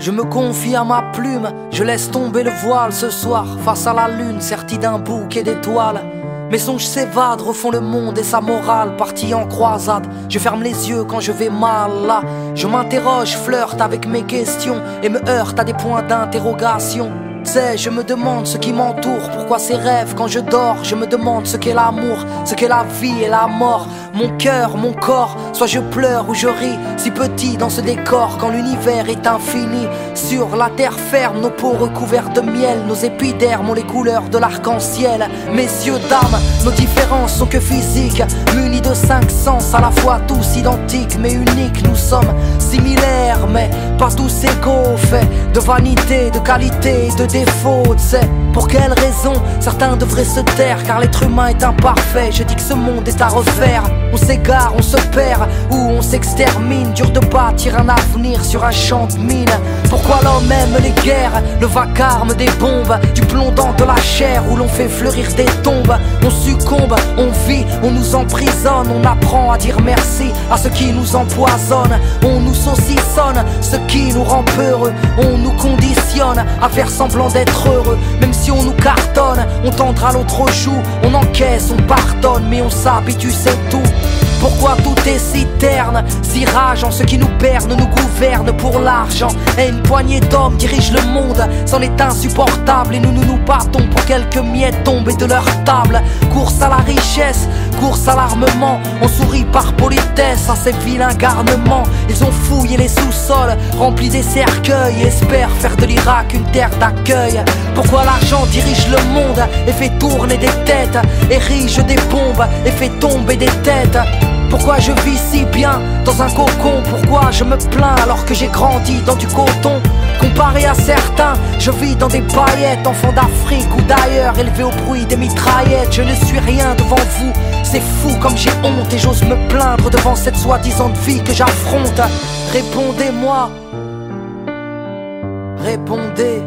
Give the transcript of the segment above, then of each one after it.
Je me confie à ma plume, je laisse tomber le voile ce soir, face à la lune, sertie d'un bouquet d'étoiles. Mes songes s'évadent, refont le monde et sa morale, partie en croisade. Je ferme les yeux quand je vais mal là. Je m'interroge, flirte avec mes questions et me heurte à des points d'interrogation. C'est, je me demande ce qui m'entoure, pourquoi ces rêves quand je dors. Je me demande ce qu'est l'amour, ce qu'est la vie et la mort. Mon cœur, mon corps, soit je pleure ou je ris, si petit dans ce décor quand l'univers est infini. Sur la terre ferme, nos peaux recouvertes de miel, nos épidermes ont les couleurs de l'arc-en-ciel. Messieurs, dames, nos différences sont que physiques, munis de 5 sens, à la fois tous identiques mais uniques. Nous sommes similaires mais pas tous égaux, faits de vanité, de qualité et de défaut. C'est pour quelle raison certains devraient se taire, car l'être humain est imparfait. Je dis que ce monde est à refaire. On s'égare, on se perd ou on s'extermine. Dur de bâtir un avenir sur un champ de mine. Pourquoi l'homme aime les guerres, le vacarme des bombes, du plomb dans de la chair où l'on fait fleurir des tombes. On succombe, on vit, on nous emprisonne. On apprend à dire merci à ceux qui nous empoisonnent. On nous saucissonne, ce qui nous rend peureux. On nous conditionne à faire semblant d'être heureux. Même si on nous cartonne, on tendra l'autre joue. On encaisse, on pardonne, mais on s'habitue, c'est tout. Pourquoi tout est si terne, si rageant? Ce qui nous berne nous gouverne pour l'argent. Et une poignée d'hommes dirige le monde, c'en est insupportable. Et nous nous battons pour quelques miettes tombées de leur table. Course à la richesse, course à l'armement. On sourit par politesse à ces vilains garnements. Ils ont fouillé les sous-sols, remplis des cercueils, et espèrent faire de l'Irak une terre d'accueil. Pourquoi l'argent dirige le monde et fait tourner des têtes, érige des bombes et fait tomber des têtes? Pourquoi je vis si bien dans un cocon? Pourquoi je me plains alors que j'ai grandi dans du coton? Comparé à certains, je vis dans des paillettes, enfant d'Afrique ou d'ailleurs, élevé au bruit des mitraillettes. Je ne suis rien devant vous, c'est fou comme j'ai honte, et j'ose me plaindre devant cette soi-disant vie que j'affronte. Répondez-moi, répondez,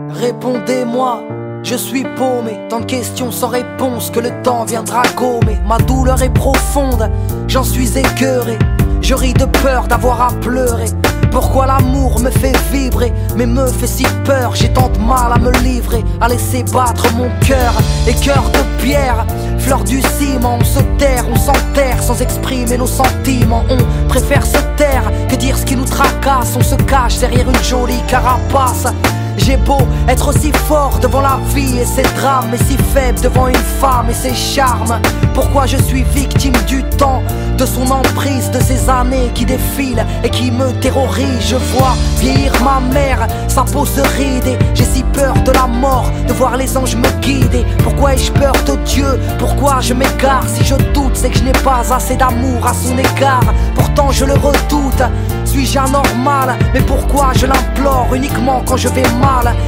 répondez-moi. Je suis paumé, tant de questions sans réponse que le temps viendra gommer. Ma douleur est profonde, j'en suis écœuré. Je ris de peur d'avoir à pleurer. Pourquoi l'amour me fait vibrer mais me fait si peur? J'ai tant de mal à me livrer, à laisser battre mon cœur. Et cœur de pierre, fleur du ciment. On se terre, on s'enterre sans exprimer nos sentiments. On préfère se taire que dire ce qui nous tracasse. On se cache derrière une jolie carapace. J'ai beau être aussi fort devant la vie et ses drames, mais si faible devant une femme et ses charmes. Pourquoi je suis victime du temps, de son emprise, de ces années qui défilent et qui me terrorisent? Je vois vieillir ma mère, sa peau se rider. J'ai si peur de la mort, de voir les anges me guider. Pourquoi ai-je peur de Dieu? Pourquoi je m'égare? Si je doute, c'est que je n'ai pas assez d'amour à son égard. Pourtant je le redoute. Suis-je anormal? Mais pourquoi je l'implore uniquement quand je vais mal?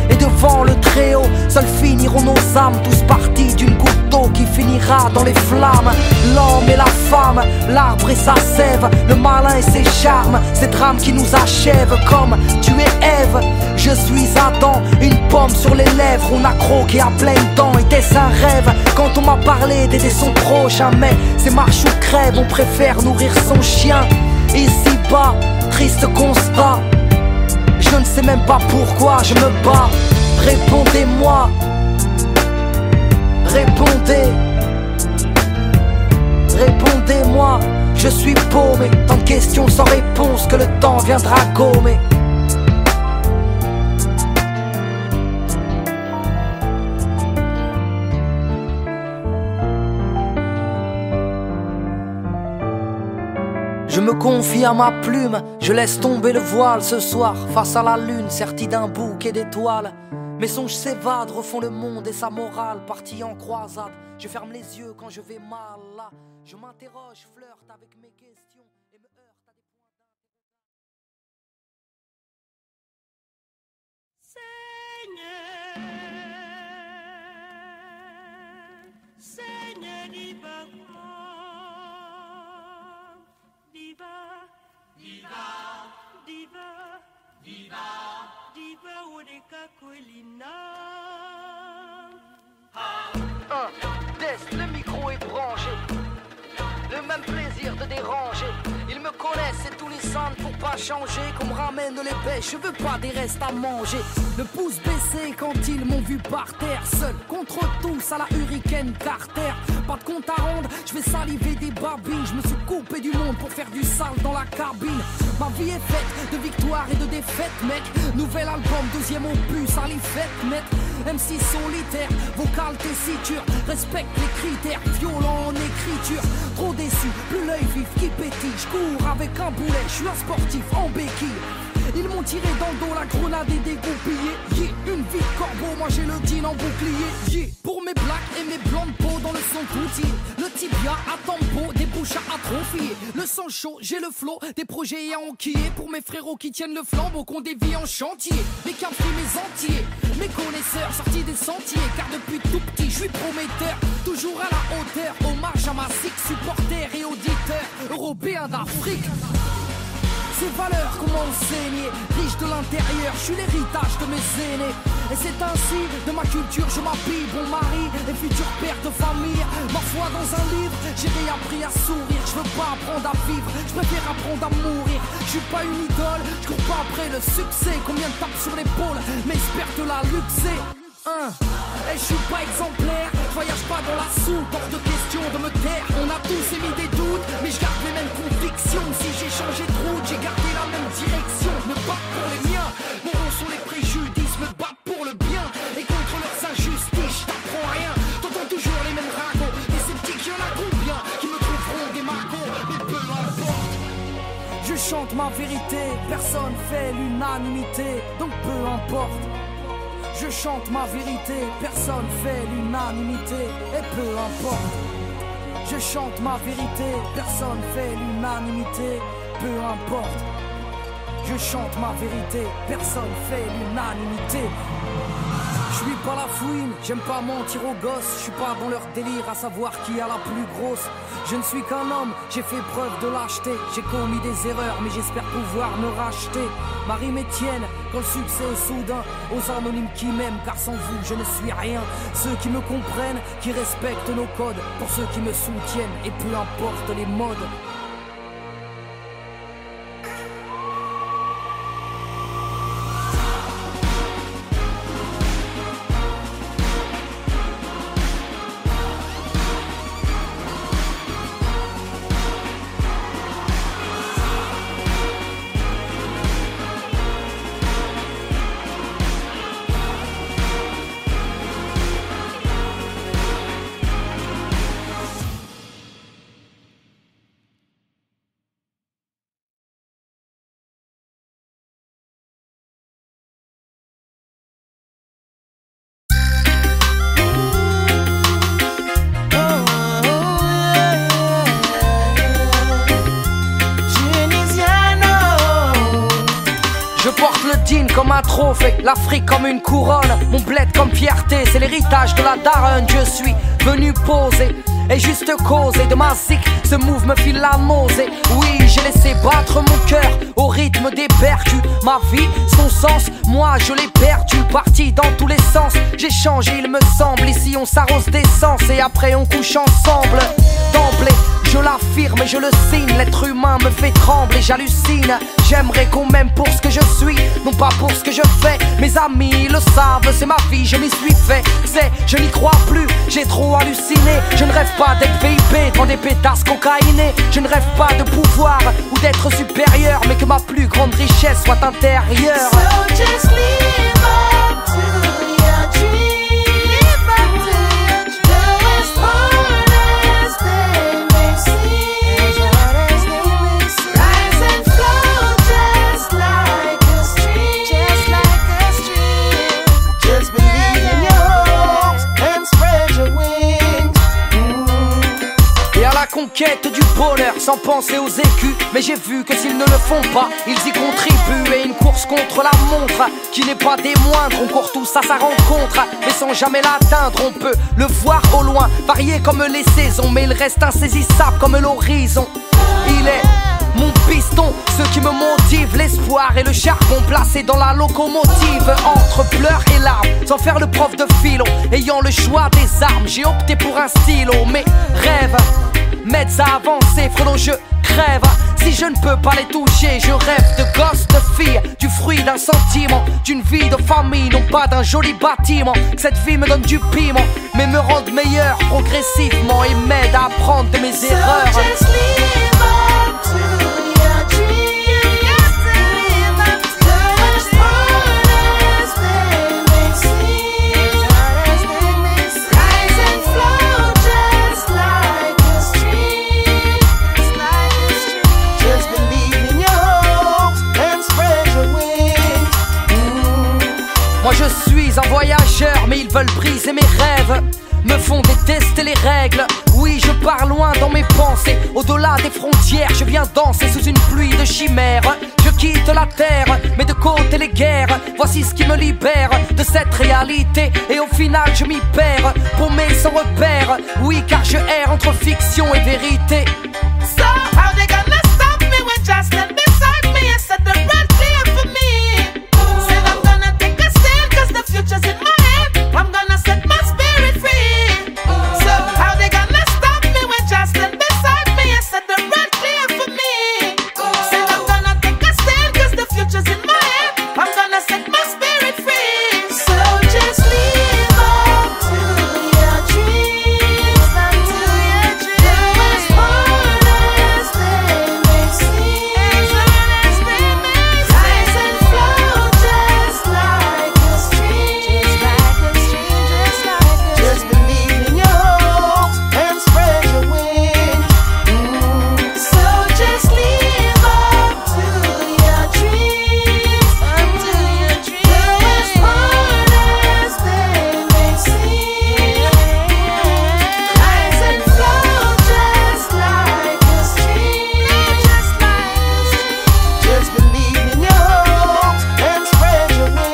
Et devant le Très-Haut, seuls finiront nos âmes, tous partis d'une goutte d'eau qui finira dans les flammes. L'homme et la femme, l'arbre et sa sève, le malin et ses charmes, ces drames qui nous achèvent comme tu es Ève. Je suis Adam, une pomme sur les lèvres, on a croqué à pleines dents. Était-ce un rêve quand on m'a parlé d'aider son prochain? Mais c'est marche ou crève, on préfère nourrir son chien. Ici-bas, triste constat, je ne sais même pas pourquoi je me bats. Répondez-moi, répondez, répondez-moi. Je suis paumé, tant de questions sans réponse que le temps viendra gommer. Je me confie à ma plume, je laisse tomber le voile ce soir, face à la lune, sertie d'un bouquet d'étoiles. Mes songes s'évadent, refont le monde et sa morale, partie en croisade. Je ferme les yeux quand je vais mal là. Je m'interroge, flirte avec mes questions et me heurte à des points Seigneur, Seigneur Diva, Diva, Diva, Diva, Diva, Odeka Kolina. le micro est branché. Le même plaisir de déranger. Il me connaissent, c'est tous les centres pour pas changer. Qu'on me ramène les pêches, je veux pas des restes à manger. Le pouce baissé quand ils m'ont vu par terre. Seul contre tous à la Hurricane Carter. Pas de compte à rendre, je vais saliver des babines. Je me suis coupé du monde pour faire du sale dans la cabine. Ma vie est faite de victoires et de défaites, mec. Nouvel album, deuxième opus, à les fêtes, mec. MC solitaire, vocal tessiture. Respecte les critères, violent en écriture. Trop déçu, plus l'œil vif qui pétille. Je cours avec un boulet, je suis un sportif en béquille. Ils m'ont tiré dans le dos, la grenade est dégoupillée. Yeah, une vie de corbeau, moi j'ai le jean en bouclier. Yeah, pour mes blacks et mes blancs de peau dans le son routier. Le tibia à tambo, des bouches à atrophier. Le sang chaud, j'ai le flow, des projets à enquiller. Pour mes frérots qui tiennent le flambeau, qu'on dévie en chantier. Mes capris, mes entiers, mes connaisseurs sortis des sentiers. Car depuis tout petit, je suis prometteur. Toujours à la hauteur, hommage à ma six supporters et auditeurs européens d'Afrique. Ces valeurs qu'on m'a enseignées, riche de l'intérieur, je suis l'héritage de mes aînés. Et c'est ainsi, de ma culture, je m'habille, bon mari et futur père de famille. Ma foi dans un livre, j'ai réappris à sourire. Je veux pas apprendre à vivre, je préfère apprendre à mourir. Je suis pas une idole, je cours pas après le succès. Combien de tapes sur l'épaule, mais j'espère te la luxer. Et je suis pas exemplaire, je voyage pas dans la soupe, hors de question de me taire. On a tous émis des doutes, mais je garde les mêmes convictions. Si j'ai changé de route, j'ai gardé la même direction. Me battre pour les miens, mon rond sont les préjudices. Me battre pour le bien, et contre leurs injustices. Je t'apprends rien, t'entends toujours les mêmes ragots. Des sceptiques, y'en a combien qui me trouveront des magots. Mais peu importe, je chante ma vérité, personne fait l'unanimité. Donc peu importe, je chante ma vérité, personne fait l'unanimité. Et peu importe, je chante ma vérité, personne fait l'unanimité. Peu importe, je chante ma vérité, personne fait l'unanimité. Je suis pas la fouine, j'aime pas mentir aux gosses. Je suis pas dans leur délire à savoir qui a la plus grosse. Je ne suis qu'un homme, j'ai fait preuve de lâcheté. J'ai commis des erreurs, mais j'espère pouvoir me racheter. Ma rime est tienne, quand le succès est soudain. Aux anonymes qui m'aiment, car sans vous je ne suis rien. Ceux qui me comprennent, qui respectent nos codes. Pour ceux qui me soutiennent, et peu importe les modes. Comme un trophée, l'Afrique comme une couronne, mon bled comme fierté, c'est l'héritage de la daronne. Je suis venu poser et juste causer de ma zik, ce move me file la nausée. Oui, j'ai laissé battre mon cœur au rythme des percus. Ma vie, son sens, moi je l'ai perdu. Parti dans tous les sens, j'ai changé il me semble. Ici on s'arrose d'essence et après on couche ensemble. D'emblée, je l'affirme et je le signe, l'être humain me fait trembler, j'hallucine. J'aimerais qu'on m'aime pour ce que je suis, non pas pour ce que je fais. Mes amis le savent, c'est ma vie, je m'y suis fait. Je n'y crois plus, j'ai trop halluciné. Je ne rêve pas d'être VIP dans des pétasses cocaïnées. Je ne rêve pas de pouvoir ou d'être supérieur, mais que ma plus grande richesse soit intérieure. So just live up to your dream. Live up to your dream. Go as hard as they may seem. Rise and flow just like a stream. Just like a stream. Just believe in your hopes and spread your wings. Et à la conquête du bonheur sans penser aux écus. Mais j'ai vu que s'ils ne le font pas, ils y contribuent. Et une course contre la montre qui n'est pas des moindres. On court tous à sa rencontre, mais sans jamais l'atteindre. On peut le voir au loin, varié comme les saisons, mais il reste insaisissable comme l'horizon. Il est mon piston, ce qui me motive, l'espoir et le charbon placé dans la locomotive. Entre pleurs et larmes, sans faire le prof de philo, ayant le choix des armes, j'ai opté pour un stylo. Mes rêves m'aides à avancer, frelon je crève. Si je ne peux pas les toucher, je rêve de gosses, de filles, du fruit d'un sentiment, d'une vie de famille, non pas d'un joli bâtiment. Que cette vie me donne du piment, mais me rende meilleur progressivement et m'aide à apprendre de mes erreurs. So just live up to your dreams. You got to live up to them as hard as they may seem. Rise and flow just like a stream. Just believe in your hopes and spread your wings. Moi je suis un voyageur, mais ils veulent briser mes rêves, me font détester les règles. Oui, je pars loin dans mes pensées, au-delà des frontières. Je viens danser sous une pluie de chimères. Je quitte la terre, mets de côté les guerres. Voici ce qui me libère de cette réalité, et au final je m'y perds, paumé sans repère. Oui, car je erre entre fiction et vérité. So how they gonna stop me when just stand beside me and set the road clear for me? Said I'm gonna take a stand 'cause the future's in my hand. I'm gonna set my spirit free. So how they gonna stop me when just stand beside me and set the road clear for me? Said I'm gonna take a stand 'cause the future's in my hand. I'm gonna set my spirit free. So just live up to your dreams, up to your dreams. As hard as they may seem, as hard as they may seem. Rise and flow just like a stream, just like a stream, just like a stream. Just believe in your hopes and spread your wings. So just live up to your dreams, up to your dreams. As hard as they may seem. Rise and flow just like a stream, just like a stream. Just believe in your hopes and spread your wings.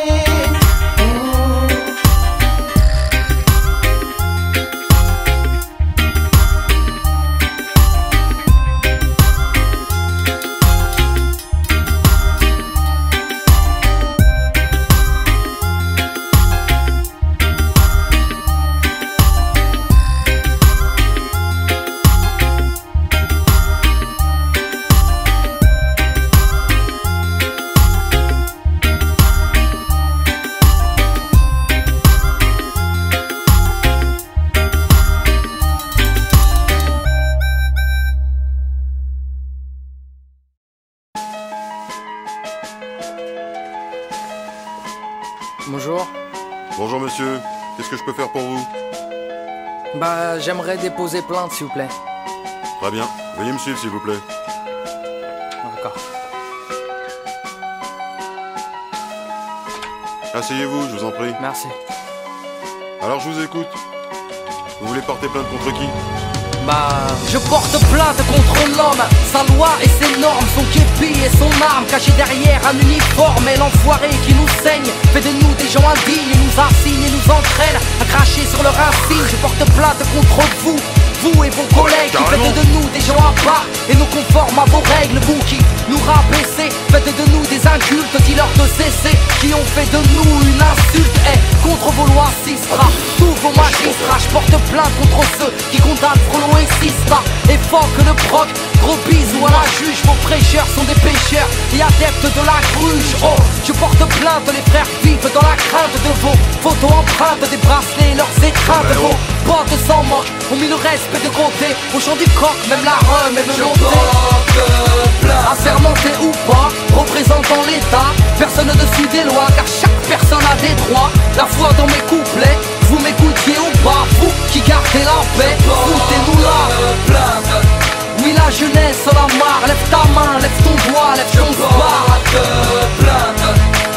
Bonjour. Bonjour monsieur, qu'est-ce que je peux faire pour vous? Bah, j'aimerais déposer plainte s'il vous plaît. Très bien, veuillez me suivre s'il vous plaît. D'accord. Asseyez-vous, je vous en prie. Merci. Alors je vous écoute. Vous voulez porter plainte contre qui? Bah, je porte plainte contre l'homme, sa loi et ses normes, son képi et son arme, caché derrière un uniforme. Et l'enfoiré qui nous saigne fait de nous des gens indignes, il nous assigne et nous entraîne à cracher sur leur insigne. Je porte plainte contre vous, vous et vos collègues qui faites de nous des gens à part et nous conforment à vos règles. Vous qui nous rabaissez, faites de nous des incultes, dis-leur de cesser, qui ont fait de nous une insulte. Et contre vos lois Sistra, tous vos magistrats, je porte plainte contre ceux qui condamnent Frelon et Sista. Et fort que le proc, gros bisous à la juge. Vos prêcheurs sont des pécheurs et adeptes de la gruge. Oh, je porte plainte les frères vifs dans la crainte de vos photos empreintes, des bracelets et leurs étreintes. Vos potes sans moque ont mis le respect de côté. Au chant du coq, même la rhum est montée. Assermenté ou pas, représentant l'État, personne au-dessus des lois, car chaque personne a des droits. La foi dans mes couplets, vous m'écoutiez ou pas, vous qui gardez la paix, foutez-nous là. Oui, la jeunesse en a marre, lève ta main, lève ton doigt, lève ton sbar.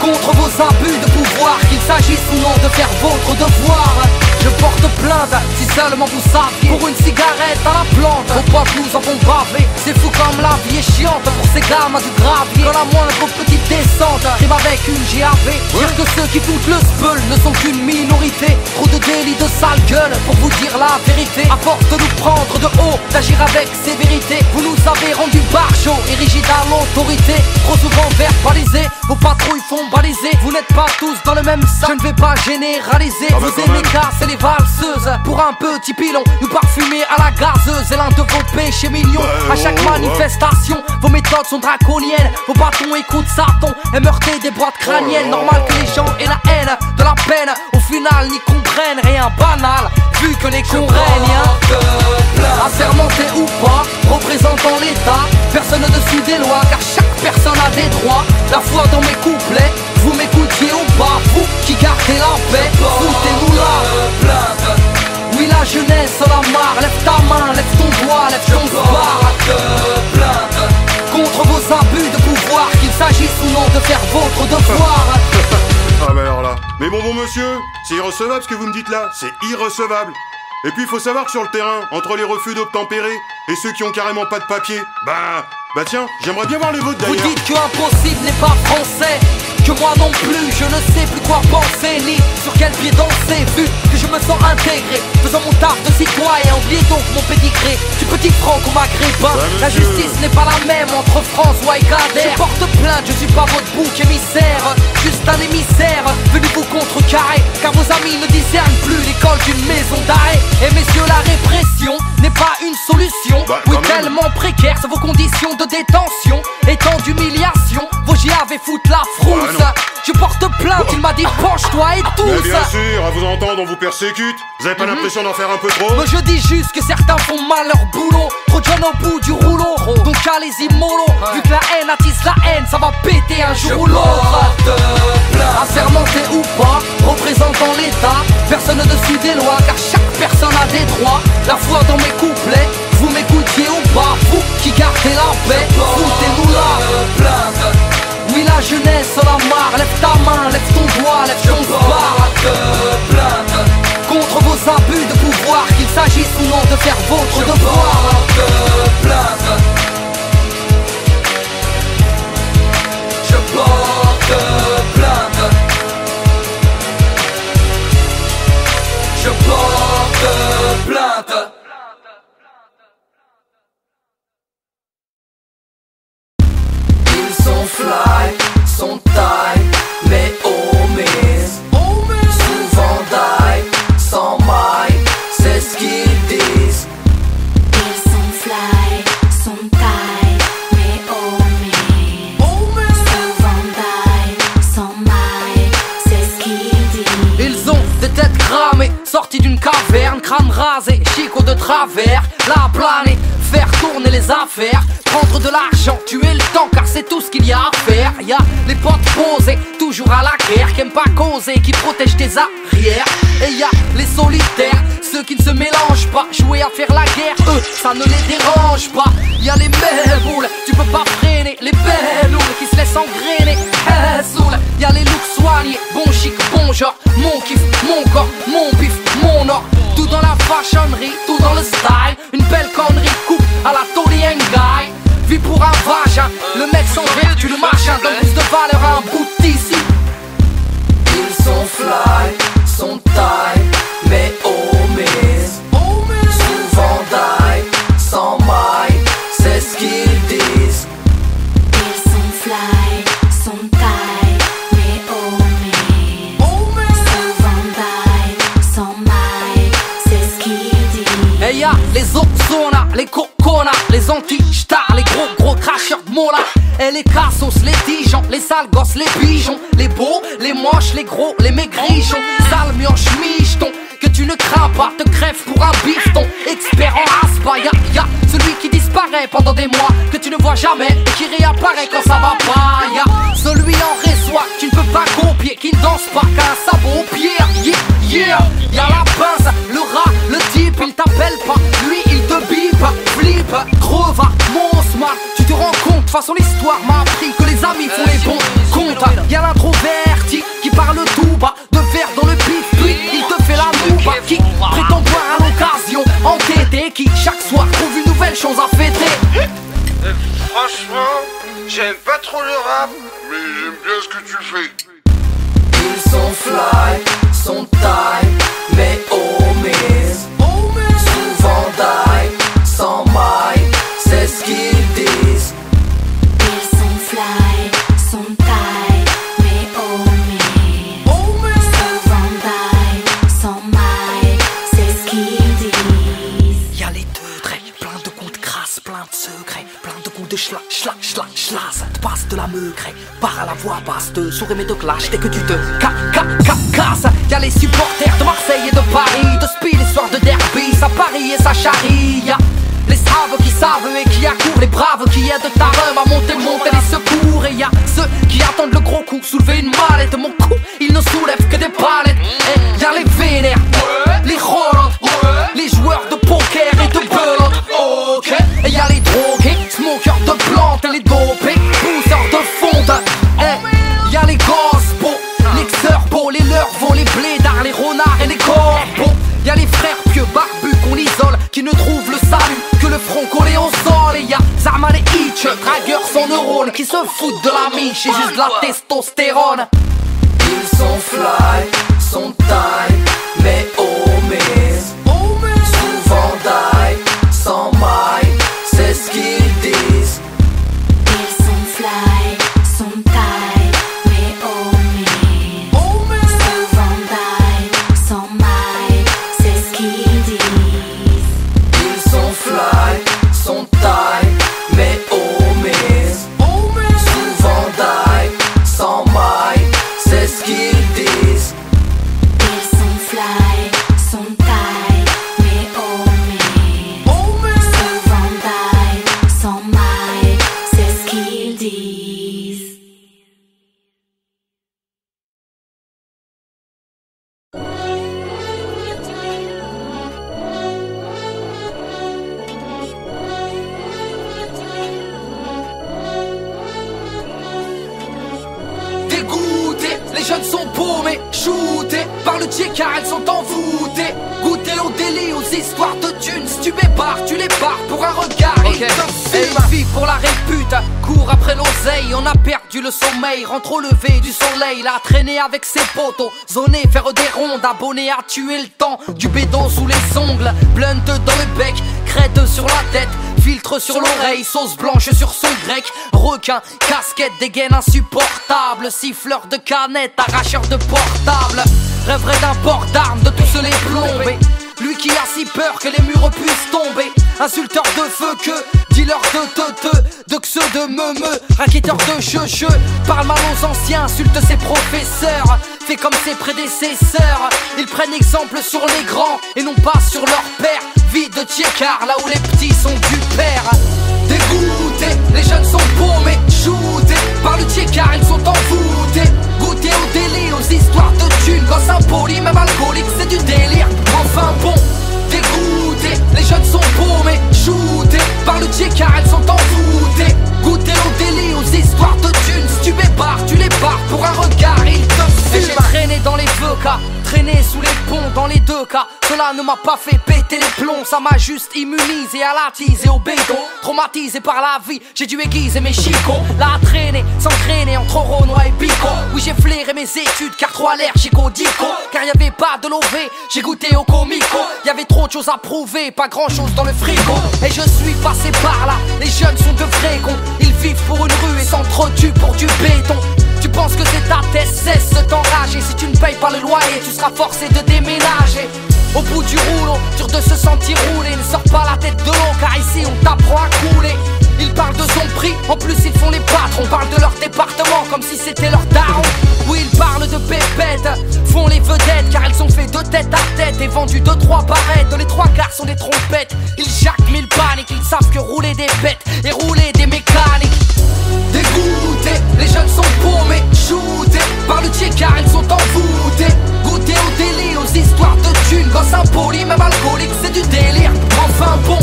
Contre vos abus de pouvoir, qu'il s'agisse ou non de faire votre devoir. Je porte plainte, si seulement vous saviez, pour une cigarette à la plante. Vos potes nous en font baver, c'est fou comme la vie est chiante pour ces gamins du gravier. Quand la moindre petite descente rime avec une GAV, dire que ceux qui foutent le speul ne sont qu'une minorité. Trop de délits de sale gueule pour vous dire la vérité. À force de nous prendre de haut, d'agir avec sévérité, vous nous avez rendu barjots et rigides à l'autorité. Trop souvent verbalisés, vos patrouilles font baliser. Vous n'êtes pas tous dans le même sac, je ne vais pas généraliser. Vous aimez casser les valseuses. Pour un petit pilon, nous parfumer à la gazeuse. Et l'un de vos péchés mignons. À chaque manifestation, vos méthodes sont draconiennes. Vos bâtons écoutent Satan et meurter des boîtes crâniennes. Normal que les gens aient la haine de la peine. Au final, n'y comprennent rien banal. Vu que les cons règnent, assermenté ou pas, représentant l'État. Personne au-dessus des lois, car chaque personne a des droits. La foi dans mes couplets, vous m'écoutiez ou pas. Vous qui gardez la paix, foutez-nous là. Oui, la jeunesse en a marre. Lève ta main, lève ton doigt, lève ton bar. Contre vos abus de pouvoir, qu'il s'agisse ou non de faire votre devoir. Ah bah alors là. Mais bon monsieur, c'est irrecevable ce que vous me dites là, c'est irrecevable. Et puis il faut savoir que sur le terrain, entre les refus d'obtempérer et ceux qui ont carrément pas de papier, bah tiens, j'aimerais bien voir les vôtres Vous d'ailleurs. dites que impossible n'est pas français, que moi non plus, je ne sais plus quoi penser, ni sur quel pied danser, vu que je me sens intégré, faisant mon taf de citoyen, oubliez donc mon pédigré, du petit franc au maghrébin. La monsieur. justice n'est pas la même entre François et Kader. Je porte plainte, je suis pas votre bouc émissaire, juste un émissaire, venu vous contrecarrer, car vos amis ne discernent plus l'école d'une maison d'arrêt. Et messieurs, la répression n'est pas une solution, Bah, oui quand même. tellement précaires sont vos conditions de détention, et tant d'humiliation, vos GAV foutent la frousse. non. Je porte plainte, il m'a dit penche-toi et Mais tous. bien sûr, à vous entendre on vous persécute. Vous avez pas l'impression d'en faire un peu trop? Mais je dis juste que certains font mal leur boulot, trop de jeunes au bout du rouleau, donc allez-y mollo, vu que la haine attise la haine, ça va péter un jour ou l'autre. Assermenté ou pas, représentant l'État, personne au-dessus des lois, car chaque personne a des droits. La foi dans mes couplets, vous m'écoutiez ou pas, vous qui gardez la paix, foutez-nous là. Oui, la jeunesse en a marre, lève ta main, lève ton doigt, lève ton bar. Contre vos abus de pouvoir, qu'il s'agisse ou non de faire votre devoir. Je porte plainte. Je porte plainte. Ils sont fly, sont taille, mais omises. Souvent die, sans maille, c'est ce qu'ils disent. Ils sont fly, sont taille, mais omis. Souvent die, sans maille, c'est ce qu'ils disent. Ils ont des têtes cramées, sorties d'une caverne, crâne rasé, chico de travers, la planer, faire tourner les affaires, prendre de l'argent, tuer le temps car c'est tout ce qu'il y a à faire. Y'a les potes posés, toujours à la guerre, qui aiment pas causer, qui protègent tes arrières. Et y'a les solitaires, ceux qui ne se mélangent pas, jouer à faire la guerre, eux, ça ne les dérange pas. Y'a les boules, tu peux pas freiner, les belles qui se laissent engrainer. Y'a les looks soignés, bon chic, bon genre, mon kiff, mon corps, mon bif, mon or. Tout dans la fashionerie, tout dans le style, une belle connerie, coupe à la Tony Guy. Vie pour un vagin, le mec sans vertu, le machin donne plus de valeur à un bout d'ici. Ils sont fly, sont taille, mais omises. Souvent die, sans maille, c'est ce qu'ils disent. Ils sont fly, sont taille, mais omis. Souvent die, sans maille, c'est ce qu'ils disent. Et y'a les Ozona, les Cocona, les anti-stars, les gros cracheurs de mola. Et les cassos, les tigeons, les sales gosses, les pigeons, les beaux, les moches, les gros, les maigrichons, sale mioche, micheton, que tu ne crains pas, te crèves pour un bifton. Expert en aspa, y'a celui qui disparaît pendant des mois, que tu ne vois jamais et qui réapparaît quand ça va pas. Y'a celui en réseau, tu ne peux pas copier, qui ne danse pas qu'un sabot au pied. Yeah, y'a la pince, le rat, le type, il t'appelle pas, lui il te bip, flip, creva, mon smart. Tu te rends compte, de toute façon l'histoire m'a appris que les amis font les bons comptes. Y'a l'introverti qui parle tout bas, de verre dans le pif, puis il te fait la nouba, qui prétend boire à l'occasion, entêté, qui chaque soir trouve une nouvelle chose à fêter. Franchement, j'aime pas trop le rap, mais j'aime bien ce que tu fais. Ils sont fly, sont taille, mais omises. Souvent die, sans maille, c'est ce qu'ils disent. Ils sont fly, sont taille, mais omis. Souvent die, sans maille, schlasse, te passe de la meugre, part à la voix basse, te souris mais de clash dès que tu te casses. Y'a les supporters de Marseille et de Paris, de Spi, les soirs de derby, ça parie et ça charrie. Y'a les saves qui savent et qui accourent, les braves qui aident ta rhum à monter les secours. Et y'a ceux qui attendent le gros coup, soulever une mallette. Mon coup, il ne soulève que des palettes. Et y'a les vénères, les rolantes, les joueurs de poker et de belote. Ok. Et y'a les drogués, smokers de plantes, les dopés, pousseurs de fonte. Et y'a les gospos, les xerbos, les lurvos, les blédards, les renards et les corbeaux. Y'a les frères pieux barbus qu'on isole, qui ne trouvent le salut que le front collé au sol. Et y'a Zarman et Hitch, dragueurs sans neurones, qui se foutent de la miche et juste de la testostérone. Ils sont fly, sont taille, mais omis, souvent die, sans maille, c'est ce qu'ils disent. Ils sont fly, sont taille, mais omis, souvent die, sans maille, c'est ce qu'ils disent. Ils sont fly, sont taille, mais omis, souvent die, sans maille, c'est ce qu'ils disent. Ils sont fly, sont taille, mais omis, souvent die, sans maille, c'est ce qu'ils disent. Dégoûtés, les jeunes sont paumés, shootés par le Dieu car elles sont envoûtées. Goûter au délit, aux histoires de thunes. Si tu bébarres, tu les barres pour un regard. Ok. Et une vie pour la répute, court après l'oseille. On a perdu le sommeil, rentre au lever du soleil. Là, traîner avec ses potos, zoner, faire des rondes, abonné à tuer le temps. Du bédon sous les ongles, blunt dans le bec, crête sur la tête, filtre sur l'oreille, sauce blanche sur son grec. Requin, casquette, dégaine insupportable, siffleur de canette, arracheur de portable. Rêverait d'un port d'armes, de tous les plomber. Lui qui a si peur que les murs puissent tomber. Insulteur de feu que, dealer de xeux de meumeux, raquetteur de cheux, parle mal aux anciens, insulte ses professeurs, fait comme ses prédécesseurs. Ils prennent exemple sur les grands et non pas sur leur père. Vie de tiécard, là où les petits sont du père. Dégoûtés, les jeunes sont paumés, shootés par le tiécard, ils sont envoûtés. Goûter au délit, aux histoires de thunes. Gosse impoli, même alcoolique, c'est du délire. Enfin bon, dégoûtés, les jeunes sont paumés, shootés par le tiécard, elles sont envoûtées. Goûter au délit, aux histoires de thunes. Si tu bébarres, tu les barres pour un regard, ils te fument. J'ai traîné dans les VK, traîné sous les ponts dans les deux cas. Cela ne m'a pas fait péter les plombs, ça m'a juste immunisé à la tise et au béton. Traumatisé par la vie, j'ai dû aiguiser mes chicots. Là à traîner, s'entraîner entre Renoir et Pico. Oui j'ai flairé mes études car trop allergique au dico. Car y'avait pas de lové, j'ai goûté au comico. Y'avait trop de choses à prouver, pas grand chose dans le frigo. Et je suis passé par là, les jeunes sont de vrais cons. Ils vivent pour une rue et s'entretuent pour du béton. Tu penses que c'est ta tête, cesse de t'enrager. Si tu ne payes pas le loyer, tu seras forcé de déménager. Au bout du rouleau, dur de se sentir roulé. Ne sors pas la tête de l'eau car ici on t'apprend à couler. Ils parlent de son prix, en plus ils font les patrons. Parlent de leur département comme si c'était leur daron. Oui ils parlent de pépettes, font les vedettes car elles sont fait de tête à tête. Et vendues 2-3 barrettes, les 3 quarts sont des trompettes. Ils jacquent mille paniques, ils savent que rouler des bêtes et rouler des mécaniques. Dégoûtés, les jeunes sont paumés, shootés par le tiécard, ils sont envoûtés. Goûter au délit, aux histoires de thunes. Gosse impoli, même alcoolique, c'est du délire. Enfin bon,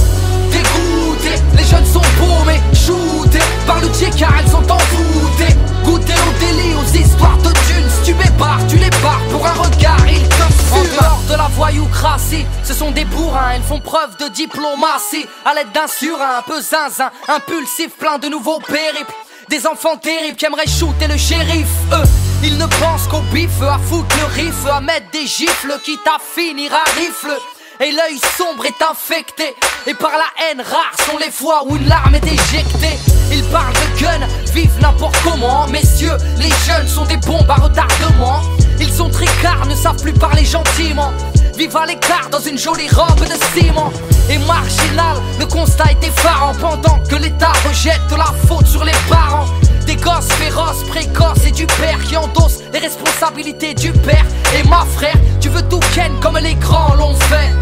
dégoûtés, les jeunes sont paumés, shootés par le tiécard, elles sont envoûtées. Goûter au délit, aux histoires de thunes. Si tu bébarres, tu les barres pour un regard, ils te fument. En dehors de la voyoucratie, ce sont des bourrins, elles font preuve de diplomatie. À l'aide d'un surin, un peu zinzin, impulsif, plein de nouveaux périples. Des enfants terribles qui aimeraient shooter le shérif. Eux, ils ne pensent qu'au bif, à foutre le riff, à mettre des gifles, quitte à finir à rifle. Et l'œil sombre est infecté, et par la haine rares sont les fois où une larme est éjectée. Ils parlent de gun, vivent n'importe comment. Messieurs, les jeunes sont des bombes à retardement. Ils sont tricards, ne savent plus parler gentiment. Vive à l'écart dans une jolie robe de ciment. Et marginal, le constat est effarant. Pendant que l'État rejette la faute sur les parents. Des gosses féroces, précoces et du père qui endossent les responsabilités du père. Et ma frère, tu veux tout ken comme les grands l'ont fait.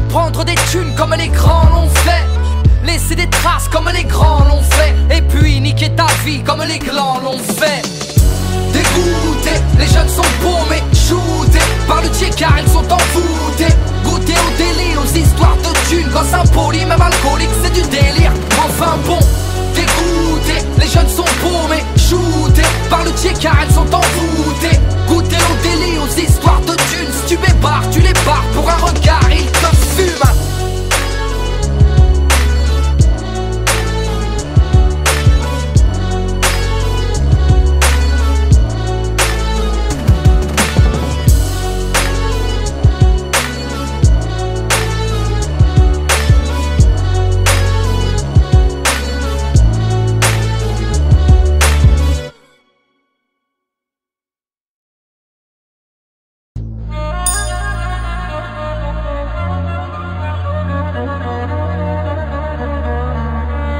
Prendre des thunes comme les grands l'ont fait. Laisser des traces comme les grands l'ont fait. Et puis niquer ta vie comme les glands l'ont fait. Dégoûtés, les jeunes sont paumés, shootés par le dieu car ils sont envoûtés. Goûter au délire, aux histoires de thunes. Gosse impoli, même alcoolique, c'est du délire. Enfin bon, dégoûtés, les jeunes sont paumés, shootés par le dieu car ils sont envoûtés. Goûter au délire, aux histoires de thunes. Si tu bébarres, tu les barres pour un regard, ils te fument.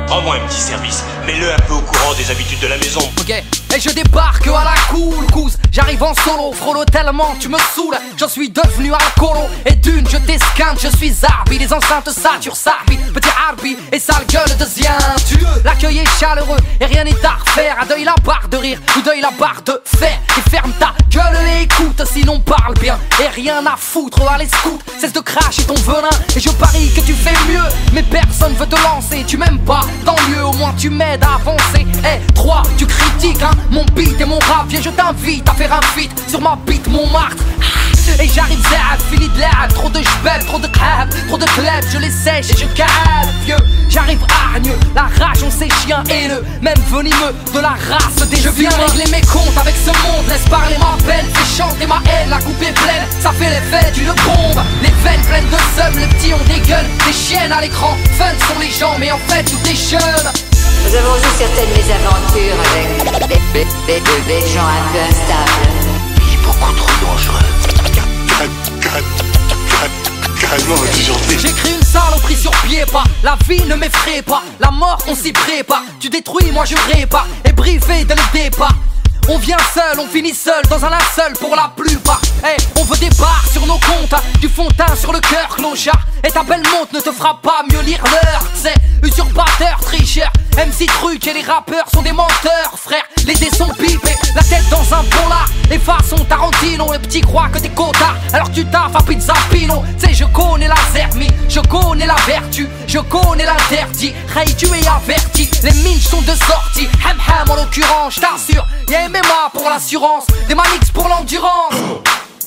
Rends-moi un petit service, mets-le un peu au courant des habitudes de la maison. Ok, et je débarque à la cool couze. J'arrive en solo, frollo tellement tu me saoules. J'en suis devenu alcoolo. Et d'une je t'esquinte, je suis Arbi. Les enceintes saturent Sarbi, petit Arbi. Et sale gueule de zientu. L'accueil est chaleureux et rien n'est à refaire. Un deuil la barre de rire ou deuil la barre de fer. Et ferme ta gueule et écoute, sinon parle bien. Et rien à foutre, allez scout. Cesse de cracher ton venin. Et je parie que tu fais mieux. Mais personne veut te lancer, tu m'aimes pas. Tant mieux, au moins tu m'aides à avancer. Eh, 3, tu critiques hein, mon beat et mon rap. Viens, je t'invite à faire un feat sur ma beat Montmartre. Et j'arrive z'ab, fini de l'ab. Trop de jbeb, trop de crab, trop de clubs. Je les sèche et je cale, vieux. J'arrive hargneux, la rage on sait chien haineux. Même venimeux de la race des. Je viens régler mes comptes avec ce monde. Laisse parler ma peine, fais chanter ma haine. La coupe est pleine, ça fait l'effet d'une bombe. Les veines pleines de seum, les petits ont des gueules. Des chiennes à l'écran, fun sont les gens. Mais en fait tout est jeune. Nous avons eu certaines mésaventures avec des gens un peu instables. Il est beaucoup trop dangereux. Carrément disjoncté. J'écris une saloperie sur pied, pas. La vie ne m'effraie pas, la mort on s'y prépare. Tu détruis, moi je répare. Et briefé dès le départ. On vient seul, on finit seul, dans un linceul pour la plupart. Hey, on veut des barres sur nos comptes, du fond de teint sur le cœur, clochard. Et ta belle montre ne te fera pas mieux lire l'heure, c'est usurpateur, tricheur. MC Truc et les rappeurs sont des menteurs, frère. Les dés sont pipés, la tête dans un polar. Les façons Tarantino, les petits croient que t'es cotard. Alors tu taffes à Pizza Pino. Tu sais, je connais la zermie, je connais la vertu, je connais l'interdit. Ray, tu es averti, les minches sont de sortie. Ham ham en l'occurrence, je t'assure. Y'a MMA pour l'assurance, des manix pour l'endurance.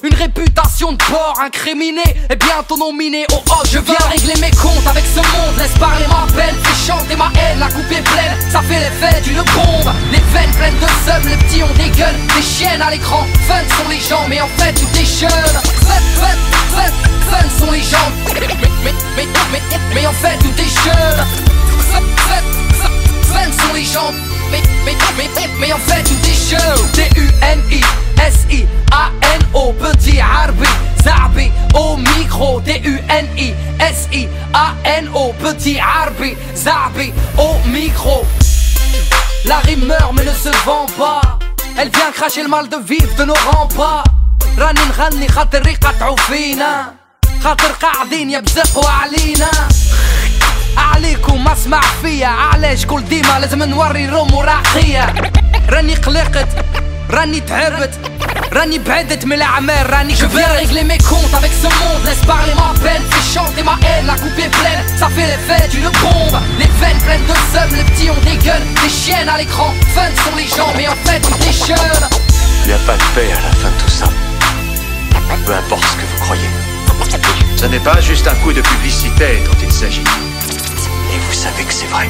Une réputation de porc incriminée et bientôt nominée au hot. Je viens régler mes comptes avec ce monde. Laisse parler ma peine, fais chanter ma haine. La coupe est pleine, ça fait l'effet d'une bombe. Les veines pleines de seum, les petits ont des gueules. Des chiennes à l'écran, fun sont les gens. Mais en fait tout est jeune. Fun sont les gens. Mais en fait tout est jeune. Fun sont les gens. Mais en fait tout est jeune. D-U-N-I-S-I-A-N-O, petit Arbi, Zabi, au micro. D-U-N-I-S-I-A-N-O, petit Arbi, Zabi, au micro. La rime meurt mais ne se vend pas. Elle vient cracher le mal de vivre de nos remparts. راني نغني خاطر يقطعوا فينا، خاطر قاعدين يبزقوا علينا. عليكم ما اسمع فيا، علاش كل ديما لازم نوري روم وراقية. راني قلقت، راني تعبت، راني بعدت من الاعمال، راني كبرت. Je viens régler mes comptes avec ce monde. Laisse parler ma peine, fais chanter ma haine. La coupe est pleine, ça fait l'effet d'une bombe. Les veines pleines de seum, les petits ont des gueules. Des chiennes à l'écran, fun sont les gens. Mais en fait tout est jeune. Il n'y a pas de paix à la fin de tout ça. Peu importe ce que vous croyez. Ce n'est pas juste un coup de publicité dont il s'agit. Et vous savez que c'est vrai.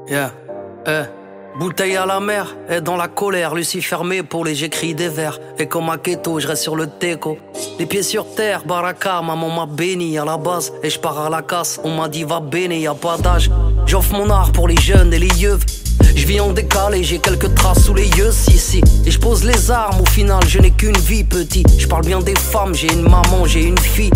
Yeah, Bouteille à la mer, et dans la colère, Lucie fermée pour les j'écris des vers. Et comme à Keto, je reste sur le teco. Les pieds sur terre, baraka, maman m'a béni à la base. Et je pars à la casse, on m'a dit va béni, y a pas d'âge. J'offre mon art pour les jeunes et les yeux. Je vis en décalé, j'ai quelques traces sous les yeux, si. Et je pose les armes, au final je n'ai qu'une vie, petit. Je parle bien des femmes, j'ai une maman, j'ai une fille.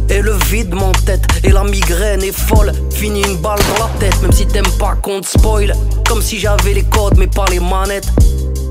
Et le vide m'entête, et la migraine est folle. Fini une balle dans la tête, même si t'aimes pas qu'on te spoil. Comme si j'avais les codes mais pas les manettes.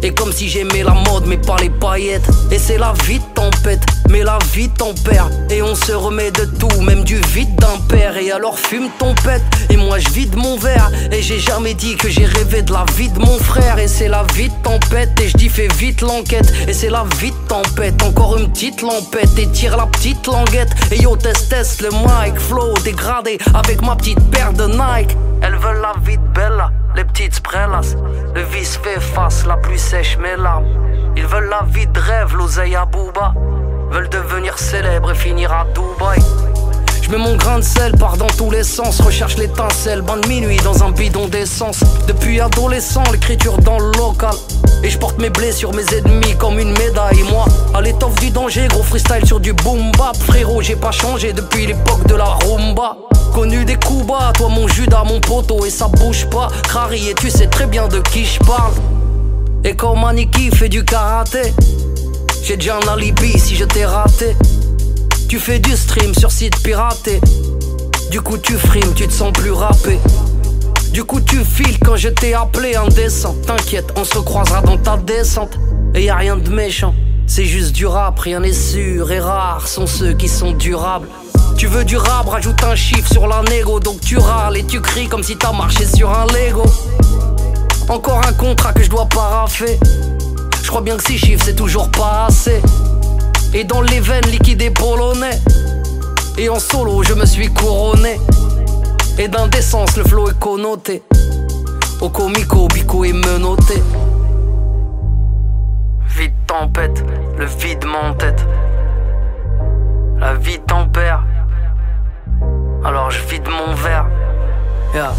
Et comme si j'aimais la mode mais pas les paillettes. Et c'est la vie de tempête, mais la vie tempère. Et on se remet de tout, même du vide d'un père. Et alors fume ton pète, et moi je vide mon verre. Et j'ai jamais dit que j'ai rêvé de la vie de mon frère. Et c'est la vie de tempête, et je dis fais vite l'enquête. Et c'est la vie de tempête, encore une petite lampette. Et tire la petite languette, et yo test le mic. Flow dégradé, avec ma petite paire de Nike. Elles veulent la vie de Bella, les petites sprellas. Le vice fait face, la pluie sèche mes larmes. Ils veulent la vie de rêve, l'oseille à Booba. Veulent devenir célèbres et finir à Dubaï. Je mets mon grain de sel, pars dans tous les sens. Recherche l'étincelle, bain de minuit dans un bidon d'essence. Depuis adolescent, l'écriture dans le local. Et je porte mes blés sur mes ennemis comme une médaille. Moi, à l'étoffe du danger, gros freestyle sur du boom bap. Frérot, j'ai pas changé depuis l'époque de la rumba. Connu des coups bas, toi mon Judas, mon poteau. Et ça bouge pas, Crary, et tu sais très bien de qui je parle. Et quand Maniki fait du karaté, j'ai déjà un alibi si je t'ai raté. Tu fais du stream sur site piraté. Du coup tu frimes, tu te sens plus rappé. Du coup tu files quand je t'ai appelé indécent. T'inquiète, on se croisera dans ta descente. Et y a rien de méchant, c'est juste du rap, rien n'est sûr. Et rares sont ceux qui sont durables. Tu veux du rap, rajoute un chiffre sur la négo. Donc tu râles et tu cries comme si t'as marché sur un Lego. Encore un contrat que je dois paraffer. Je crois bien que 6 chiffres c'est toujours pas assez. Et dans les veines liquidées polonais. Et en solo je me suis couronné. Et d'indécence le flow est connoté. Au comico, bico est menotté. Vide tempête, le vide m'entête. La vie tempère. Alors je vide mon verre. Yeah.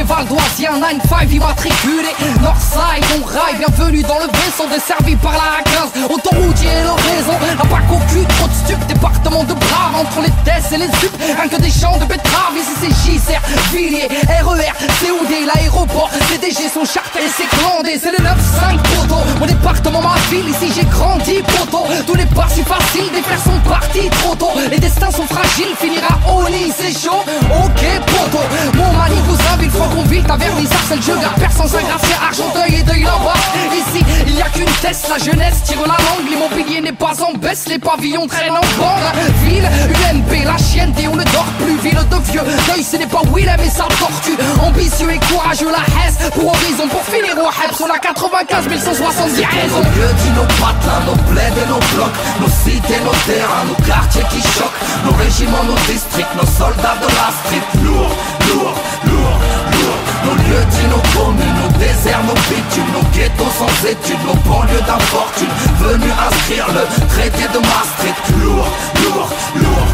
Valdoisien, 9-5 immatriculé Northside, on raille, bienvenue dans le vaisseau desservi par la A15. Autoroutier et l'horaison, la PAC au cul, trop de stup. Département de Brave, entre les tests et les sup. Rien que des champs de betteraves, ici c'est JCR, Villiers, RER, COD, l'aéroport. Les DG sont chartés et c'est clandé, c'est le 9-5 poteau. Mon département, ma ville, ici j'ai grandi poteau. Tous les pas si faciles, des frères sont partis trop tôt. Les destins sont fragiles, finira au lit, c'est chaud. Ok poteau, mon mani vous invite, faut qu'on vite à vernissage, c'est le jeu gars, personne Saint-Gratien, Argenteuil et Deuil là-bas. Ici, il y a qu'une test, la jeunesse tire la langue. L'immobilier n'est pas en baisse, les pavillons traînent en bande. Ville, UMP, la chienne, et on ne dort plus. Ville de vieux, Deuil, ce n'est pas Willem et sa tortue. Ambitieux et courageux, la Hesse, pour horizon, pour finir au Hebs. On a 95 170 raisons. Nos lieux dit nos patelins, nos plaids et nos blocs. Nos cités, nos terrains, nos quartiers qui choquent. Nos régiments, nos districts, nos soldats de la street. Lourd, lourd, lourd, lourd. Nos lieux dit nos communes, nos déserts, nos bitumes. Nos ghettos sans études, nos banlieues d'infortune. Venus inscrire le traité de Maastricht. Lourd, lourd, lourd.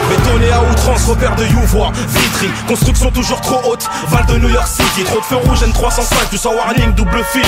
Béton Connais à outrance, repère de Youvois, Vitry, construction toujours trop haute, Val de New York City, trop de feux rouges, N305, plus en warning, double fil.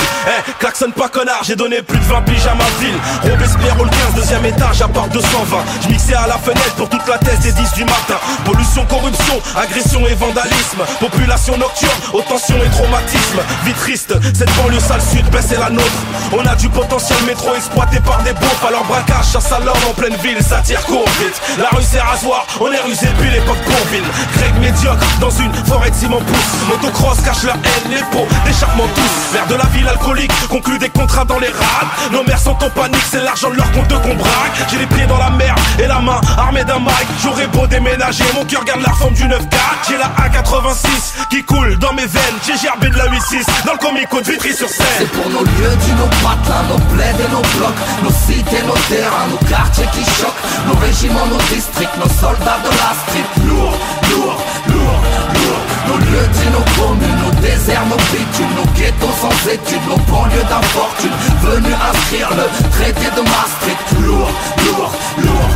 Klaxonne pas connard, j'ai donné plus de 20 piges à ma ville. Robespierre au 15, deuxième étage, à part 220. J'mixais à la fenêtre pour toute la thèse des 10 du matin. Pollution, corruption, agression et vandalisme. Population nocturne, haute tension et traumatisme. Vie triste, cette banlieue sale sud, ben c'est la nôtre. On a du potentiel métro exploité par des beaufs. Alors braquage, chasse à l'homme en pleine ville, ça tire court vite. La rue c'est rasoir, on est rusé depuis l'époque Bourville. Greg médiocre, dans une forêt de ciment pousse. Motocross cache leur haine, les pots, d'échappement tous. Vers de la ville alcoolique, conclut des contrats dans les rades. Nos mères sont en panique, c'est l'argent de leur compte qu'on braque. J'ai les pieds dans la merde et la main armée d'un mic. J'aurais beau déménager, mon cœur garde la forme du 9-4. J'ai la A86 qui coule dans mes veines. J'ai gerbé de la 8-6 dans le comico de Vitry-sur-Seine. C'est pour nos lieux du, nos patelins, nos plaids et nos blocs, nos cités, nos terrains, nos quartiers qui choquent, nos régiments, nos districts, nos soldats de la street. Lourd, lourd, lourd, lourd. Nos lieux dits, nos communes, nos déserts, nos bitumes, nos ghettos sans études, nos banlieues d'infortune, venus inscrire le traité de Maastricht. Lourd, lourd, lourd.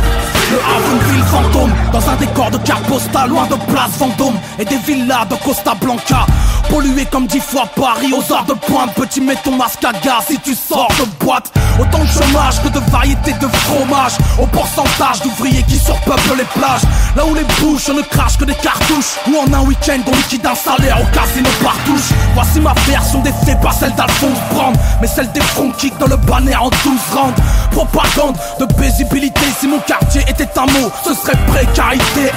Le Havre, une ville fantôme, dans un décor de carte postale, loin de Place Vendôme et des villas de Costa Blanca. Pollué comme 10 fois Paris, aux heures de pointe, petit mets ton masque à gaz si tu sors de boîte. Autant de chômage que de variété de fromage, au pourcentage d'ouvriers qui surpeuplent les plages. Là où les bouches ne crachent que des cartouches, ou en un week-end on liquide un salaire au casino partouche. Voici ma version des faits, pas celle d'Alphonse Brand, mais celle des front kicks dans le banner en 12 rounds. Propagande de paisibilité, si mon quartier était un mot, ce serait précarité.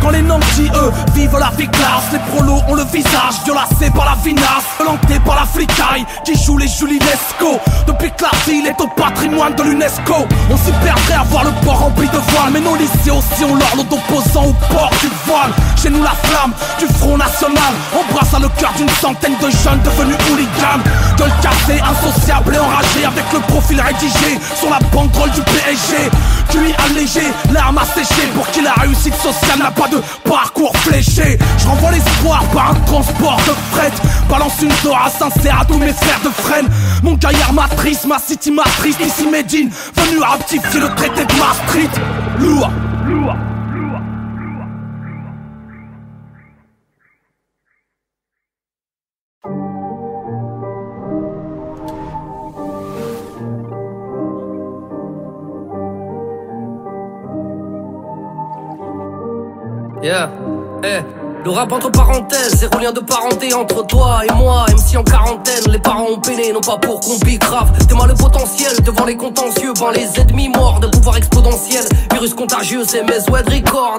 Quand les nantis, eux, vivent la vie classe, les prolos ont le visage violacé par la vinasse, violenté par la flicaille qui joue les Julinesco. Depuis que la ville est au patrimoine de l'UNESCO, on s'y perdrait à voir le port rempli de voiles, mais nos lycées aussi ont l'ordre d'opposants au port du voile. Chez nous la flamme du Front National embrasse à le cœur d'une centaine de jeunes devenus hooligans. Gueule cassée, insociable et enragé, avec le profil rédigé sur la banderole du PSG. QI allégé, l'arme asséchée, pour qui la réussite sociale n'a pas de parcours fléché. Je renvoie l'espoir par un transport de fret, balance une Dora sincère à tous mes frères de frêne. Mon gaillard matrice, ma city matrice, ici Médine, venu à rectifier le traité de Maastricht. Lourd, lourd. Yeah, le rap entre parenthèses, zéro lien de parenté entre toi et moi. MC en quarantaine, les parents ont peiné, non pas pour qu'on bicrave. T'es mal le potentiel, devant les contentieux, ben les ennemis morts de pouvoir exponentiel. Virus contagieux, c'est mes web record.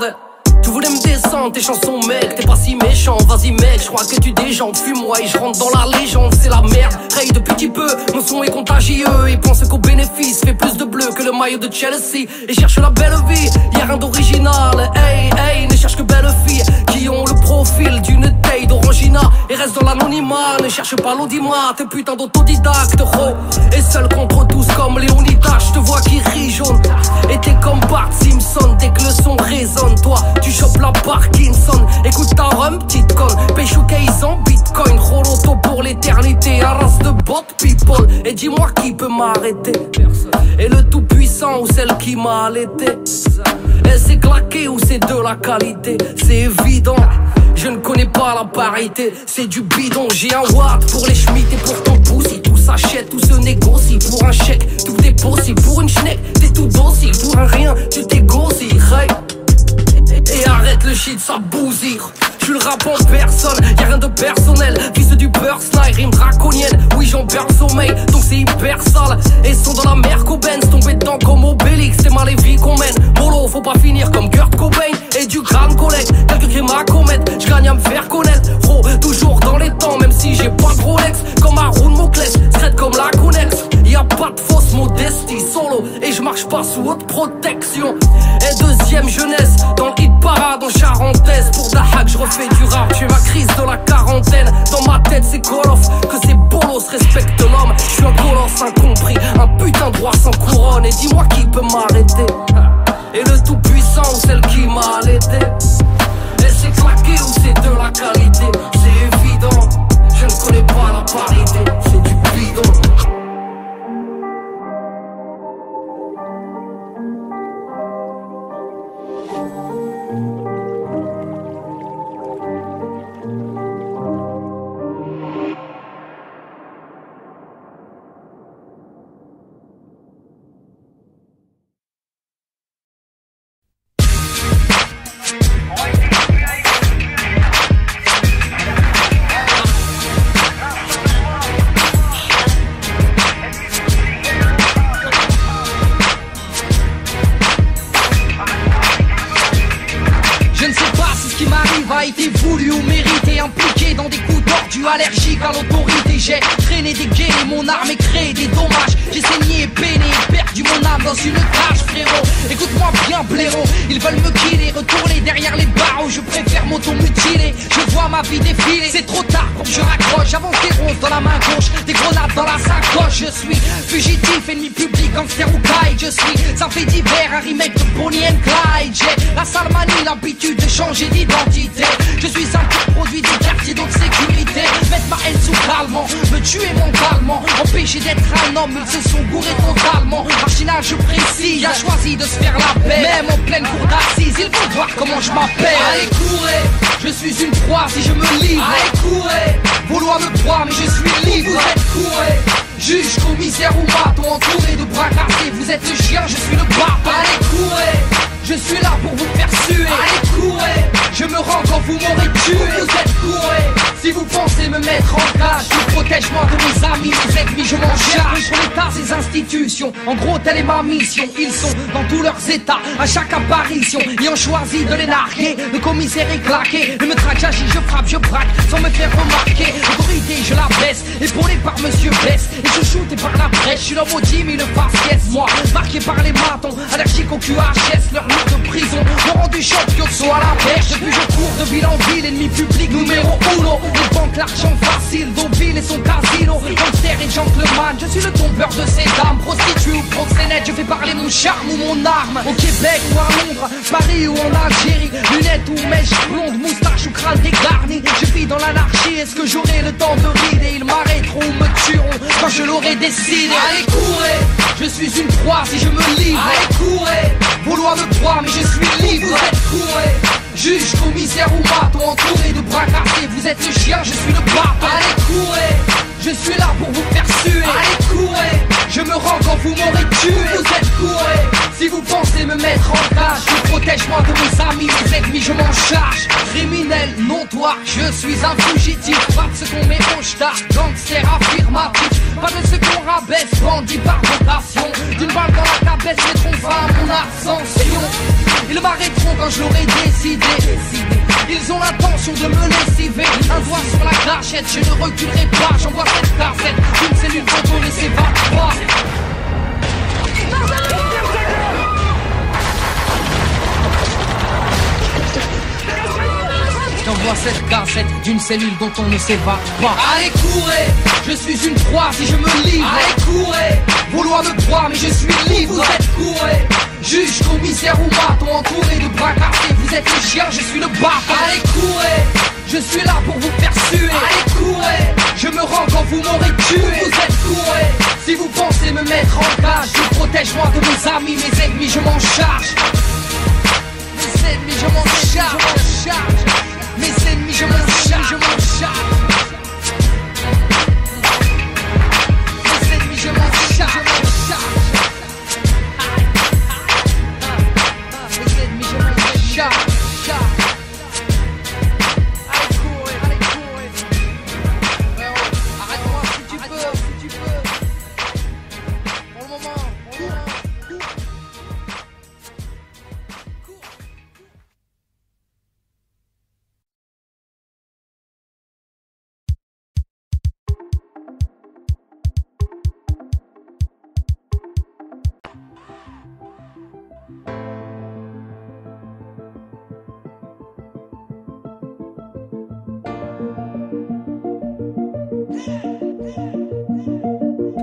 Tu voulais me descendre, tes chansons mec, t'es pas si méchant, vas-y mec, je crois que tu déjantes, fume-moi et je rentre dans la légende, c'est la merde, raye de petit peu, mon son est contagieux, ils pensent qu'au bénéfice, fait plus de bleu que le maillot de Chelsea, et cherche la belle vie, y'a rien d'original, hey, hey, ne cherche que belles filles, qui ont le profil d'une taille d'orangina, et reste dans l'anonymat, ne cherche pas l'audimat, t'es putain d'autodidacte, oh, et seul contre tous comme Léonidas, je te vois qui rit jaune, et t'es comme Bart Simpson, dès que le son résonne, toi, tu chopes la Parkinson, écoute ta rhum, petite conne, péchou case en bitcoin, Roloto pour l'éternité, un race de bot people, et dis-moi qui peut m'arrêter, et le tout puissant ou celle qui m'a allaité, et c'est claqué ou c'est de la qualité, c'est évident. Je ne connais pas la parité, c'est du bidon. J'ai un watt pour les schmitts et pour ton poussi. Tout s'achète, tout se négocie. Pour un chèque, tout est possible. Pour une schneck, t'es tout docile. Pour un rien, tu t'égosilles. Hey. Et arrête le shit, ça bousille. Tu le rap en personne, y'a rien de personnel. Fils du burst night, rime draconienne. Oui, j'en perds le sommeil, donc c'est hyper sale. Et sont dans la mer qu'au Benz, tombé dedans comme Obélix. C'est mal les vies qu'on mène. Mollo, faut pas finir comme Kurt Cobain. Et du grand collègue, quelques crimes à commettre. J'gagne à me faire connaître. Gros, toujours dans les temps, même si j'ai pas de Rolex. Comme Haroun Mokles, secrète comme la Connex. Y'a pas de fausse modestie, solo. Et je marche pas sous haute protection. Et deuxième jeunesse, dans le hit parade en charentaise. Pour Dahak, je refais du rap, tu es ma crise de la quarantaine. Dans ma tête c'est Call of, que c'est bolos, respecte l'homme. Je suis un colosse incompris, un putain de roi sans couronne. Et dis-moi qui peut m'arrêter. Et le tout puissant ou celle qui m'a allaité. Et c'est claqué ou c'est de la qualité. C'est évident, je ne connais pas la parité. C'est du bidon. a été voulu ou mérité, impliqué dans des coups d'ordure, allergique à l'autorité. J'ai traîné des gays, mon arme et créé des dommages. J'ai saigné, peiné, perdu mon âme dans une cage, frérot. Écoute-moi bien, blaireau, ils veulent me killer, retourner derrière les barreaux. Je préfère m'automutiler, je vois ma vie défiler. C'est trop tard pour que je raccroche, j'avance des roses dans la main gauche, des grenades dans la sacoche. Je suis fugitif, ennemi public, gangster ou caille. Je suis, ça fait divers, un remake de Bonnie and Clyde. J'ai la salmanie, l'habitude de changer d'identité. Je suis un petit produit du quartier d'autre sécurité. Mettre ma haine sous calmant, me tuer mentalement, empêcher d'être un homme, ils se sont gourés totalement. Marginal, je précise, a choisi de se faire la paix. Même en pleine cour d'assises, ils vont voir comment je m'appelle. Allez courez, je suis une proie si je me livre. Allez courez, vos lois me croient mais je suis libre. Vous êtes courez, juge, commissaire ou maton, entouré de bras cassés. Vous êtes le chien, je suis le bâton. Allez courez, je suis là pour vous faire suer. Allez courez, je me rends quand vous m'aurez tué. Vous êtes courez, si vous pensez me mettre en cage, je protège moi de mes amis, mes ennemis je m'en charge. Contre l'État, ces institutions, en gros telle est ma mission. Ils sont dans tous leurs états, à chaque apparition, ayant choisi de les narguer. Le commissaire est claqué, ne me traque, j'agis, je frappe, je braque, sans me faire remarquer. L'autorité je la baisse, épaulé par Monsieur Bess. Et je shooté par la brèche, je suis l'homme au 10 000 faciès. Moi, marqué par les matons, allergique au QHS, leur mur de prison, me rendu champion de saut à la perche. Depuis je cours de ville en ville, ennemi public numéro 1. Les banques, l'argent facile, Deauville et son casino. Gangster et gentleman, je suis le tombeur de ces dames. Prostituée ou proxénète, je fais parler mon charme ou mon arme. Au Québec ou à Londres, Paris ou en Algérie, lunettes ou mèches blondes, moustache ou crâne dégarni. Je vis dans l'anarchie, est-ce que j'aurai le temps de rider? Ils m'arrêteront ou me tueront quand je l'aurai décidé. Allez courez, je suis une proie si je me livre. Allez courez, vos lois me croient mais je suis libre. Vous êtes courez, juge, commissaire ou maton, entouré de bras cassés. Vous êtes le chien, je suis le bâton. Allez courez, je suis là pour vous faire suer. Allez courez, je me rends quand vous m'aurez tué. Vous êtes courez, si vous pensez me mettre en cage, je protège moi de mes amis, mes ennemis je m'en charge. Criminel, notoire, je suis un fugitif. Pas de ce qu'on met au star, gangster affirmatif. Pas de ce qu'on rabaisse, bandit par vocation. D'une balle dans la cabesse, mettront fin à mon ascension. Ils m'arrêteront quand je l'aurai décidé. Ils ont l'intention de me lessiver. Un doigt sur la gâchette, je ne reculerai pas. J'envoie cette cassette d'une cellule fantôme et c'est pas. J'envoie cette cassette d'une cellule dont on ne s'évade pas. Allez courez, je suis une proie si je me livre. Allez courez, vos lois me croient mais je suis libre. Vous êtes courez, juge, commissaire ou maton, entouré de bras cassés. Vous êtes le chien, je suis le bâton. Allez courez, je suis là pour vous faire suer. Allez courez, je me rends quand vous m'aurez tué. Vous êtes courez, si vous pensez me mettre en cage, je protège moi de mes amis, mes ennemis je m'en charge. Mes ennemis je m'en charge. Mes ennemis je m'en charge. Mes ennemis je m'en charge. Mes ennemis je m'en charge. Allez courir. Arrête-moi si tu peux. Pour le moment.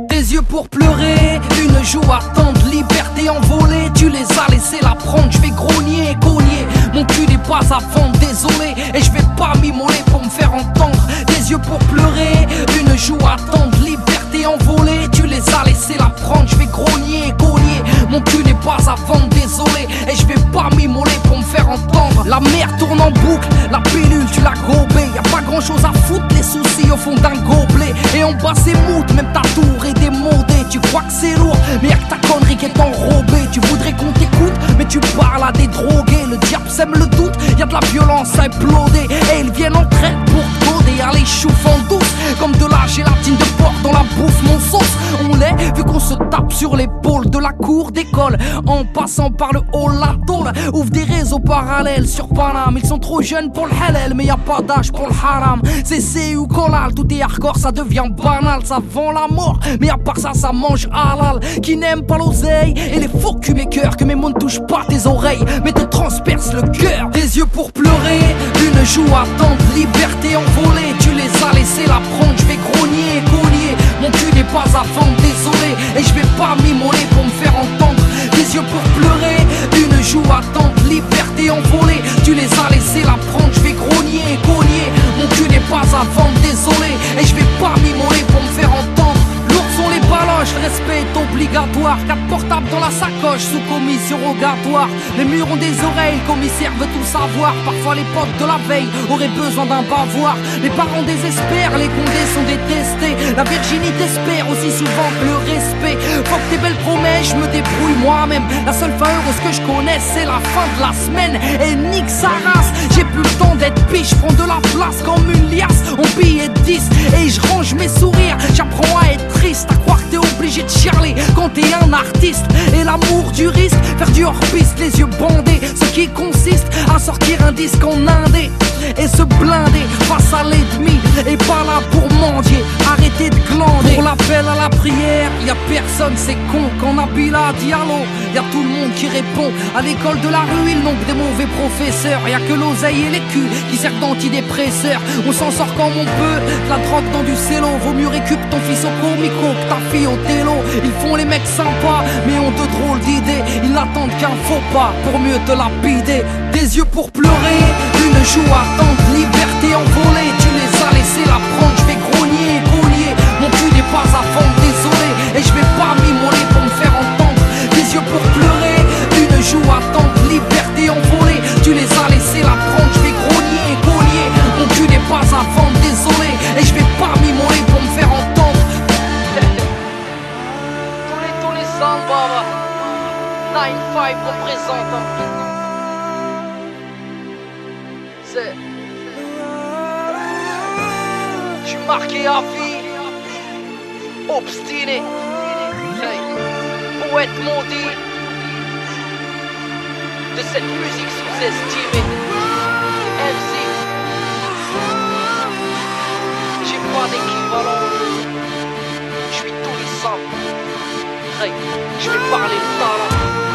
Tes yeux pour pleurer, une joue attente, liberté envolée. Tu les as laissés la prendre, je vais grogner et cogner. Mon cul n'est pas à vendre, désolé. Et je vais pas m'immoler pour me faire entendre. Des yeux pour pleurer, une joue attente, liberté envolée. Tu les as laissés la prendre, je vais grogner et cogner. Mon cul n'est pas à vendre, désolé. Et je vais pas m'immoler pour me faire entendre. La mer tourne en boucle, la pilule tu l'as gobée. Y'a pas grand chose à foutre, les soucis au fond d'un gobelet. Et en bas c'est mout, même ta tour est démodée. Tu crois que c'est lourd, mais y'a que ta connerie qui est enrobée. Tu voudrais qu'on t'écoute, mais tu parles à des drogués. Le diable sème le doute, y'a de la violence à imploder. Et ils viennent en traite pour d'autres. regarder aller chauffant douce comme de la gélatine de porc dans la bouffe mon sauce. On l'est vu qu'on se tape sur l'épaule de la cour d'école en passant par le hall, la tôle ouvre des réseaux parallèles sur Paname. Ils sont trop jeunes pour le halal mais y a pas d'âge pour le haram. C'est C ou collal, tout est hardcore, ça devient banal, ça vend la mort mais à part ça, ça mange halal. Qui n'aime pas l'oseille et les faux cul mes cœurs, que mes mots ne touchent pas tes oreilles mais te transpercent le cœur. Des yeux pour pleurer, une joue attente, liberté envolée. Tu les as laissés la prendre, je vais grogner, cogner. Mon cul n'est pas à vendre, désolé, et je vais pas m'immoler pour me faire entendre. Des yeux pour pleurer, une joue attente, liberté envolée. Tu les as laissés la prendre, je vais grogner, cogner. Mon cul n'est pas à vendre, désolé, et je vais pas m'immoler pour me faire entendre. Lourds sont les baloches, le respect est obligatoire. 4 portables dans la sacoche, sous commission rogatoire. Les murs ont des oreilles, le commissaire veut tout savoir. Parfois les potes de la veille auraient besoin d'un bavoir. Les parents désespèrent, les condés sont détestés. La virginité espère aussi souvent que le respect. Faut que tes belles promesses, je me débrouille moi-même. La seule fin heureuse que je connaisse, c'est la fin de la semaine. Et nique sa race, j'ai plus le temps d'être biche. Je prends de la place comme une liasse en billets de 10. Et je range mes sourires, j'apprends à être triste, à croire que t'es obligé de chialer quand t'es un artiste. Et l'amour du risque, faire du hors-piste, les yeux bandés. Ce qui consiste à sortir un disque en indé et se blinder face à l'ennemi. Et pas là pour mendier, arrêtez de glander. Pour l'appel à la prière, y a personne, c'est con. Quand Nabila dit allô, y a tout le monde qui répond. À l'école de la rue, ils n'ont que des mauvais professeurs. Y a que l'oseille et les culs qui servent d'antidépresseurs. On s'en sort comme on peut, de la drogue dans du cello. Vaut mieux récup ton fils au comico que ta fille au télo. Ils font les mecs sympas, mais ont de drôles d'idées. Ils n'attendent qu'un faux pas pour mieux te lapider. Des yeux pour pleurer, une joue attente, liberté envolée. Tu les as laissés la prendre, je vais grogner, cogner. Mon cul n'est pas à vendre, désolé, et je vais pas m'immoler pour me faire entendre. Des yeux pour pleurer, une joue attente, liberté envolée. Tu les as laissés la prendre, je vais grogner, cogner. Mon cul n'est pas à vendre, désolé, et je vais pas m'immoler pour me faire entendre. Tous les samba, 9-5 représente. Je suis marqué à vie, obstiné, hey. Poète maudit de cette musique sous-estimée. MC, j'ai pas d'équivalent, je suis tout les simples, hey. Je vais parler de talent.